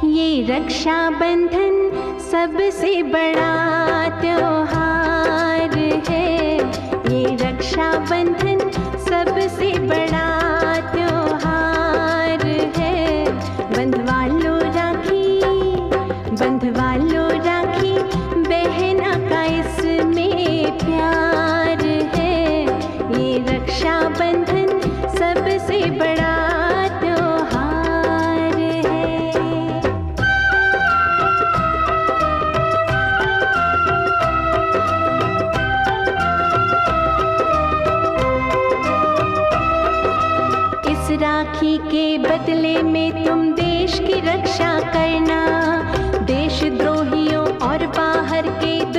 ये रक्षा बंधन सबसे बड़ा त्योहार है। ये रक्षा बंधन सबसे बड़ा त्योहार है। बंधवा लो राखी, बंधवा लो राखी, बहना का इसमें प्यार है। ये रक्षा बंधन सबसे बड़ा त्योहार है। इस राखी के बदले में तुम देश की रक्षा करना, देशद्रोही